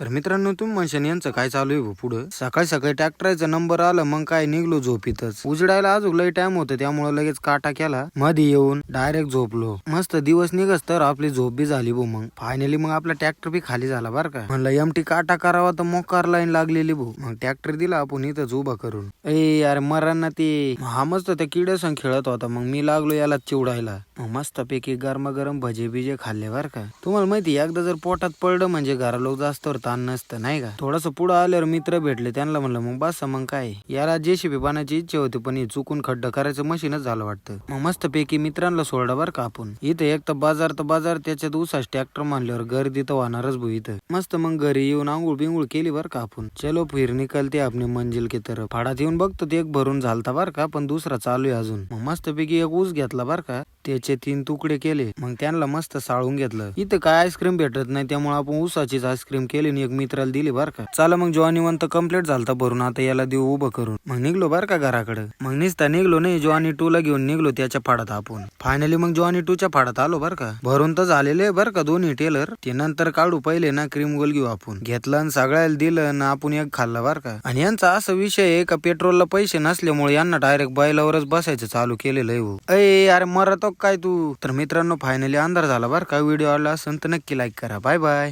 तर मित्रांनो तुम्ही म्हणशान यांचं काय चालू आहे पुढं. सकाळी सकाळी ट्रॅक्टरचा नंबर आला मग काय निघलो झोपीतच. उजडायला अजून लई टाइम होतं त्यामुळे लगेच काटा केला. मध्ये येऊन डायरेक्ट झोपलो. मस्त दिवस निघस तर आपली झोप बी झाली भो. मग फायनली मग आपला ट्रॅक्टर बी खाली झाला बर का. म्हणलं एमटी काटा करावा तर मोकार लाईन लागलेली भो. मग ट्रॅक्टर दिला आपण इथंच उभा करून. यार मरण ना ते हा मस्त त्या किड्या संग खेळत होता. मग मी लागलो याला चिवडायला. मस्त पैकी गरमागरम भजे बिजे खाल्ले बर का. तुम्हाला माहिती एकदा जर पोटात पडलं म्हणजे घरा लोक जास्त ताण नसतं नाही का. थोडस पुढे आल्यावर मित्र भेटले त्यांना म्हणलं मग बस मग काय याला जेसीबी बनायची इच्छा होती पण हे चुकून खड्डा करायचं मशीनच झालं वाटतं. मग मस्त पैकी मित्रांना सोडला बर का आपण. इथे एक तर बाजार त्याच्यात उसाच ट्रॅक्टर मानल्यावर गर्दी तर होणारच भो इथं. मस्त मग घरी येऊन आंघोळ बिंगुळ केली बर का आपण. चलो फिर निकलते आपली मंजिल की तरफ. फाडात येऊन बघतो ते एक भरून झालता बर का पण दुसरा चालू आहे अजून. मग मस्त पैकी एक ऊस घेतला बर का. त्याचे 3 तुकडे केले मग त्यांना मस्त साळून घेतलं. इथं काय आईस्क्रीम भेटत नाही त्यामुळे आपण ऊसाचीच आईस्क्रीम केली आणि एक मित्राला दिली बर का. चला मग जॉनी 1 कम्प्लीट झालता भरून आता याला देऊ उभं करून. मग निघलो बर का घराकडे. मग निसता निघलो नाही जॉनी 2 ला घेऊन निघलो त्याच्या फाडात आपण. फायनली मग जॉनी 2 च्या फाडात आलो बर का. भरून तर झालेले बर का दोन्ही टेलर. ते नंतर काढू पहिले ना क्रीम गोल घेऊ आपण. घेतलं आणि सगळ्याला दिलं ना आपण एक खाल्ला बर का. आणि यांचा असा विषय आहे का पेट्रोलला पैसे नसल्यामुळे यांना डायरेक्ट बैलावरच बसायचं चालू केलेलं आहे. अरे मरतो काय तू. तर मित्रांनो फायनली अंधार झाला बर का. व्हिडिओ आवडला असेल तर नक्की लाईक करा. Bye bye.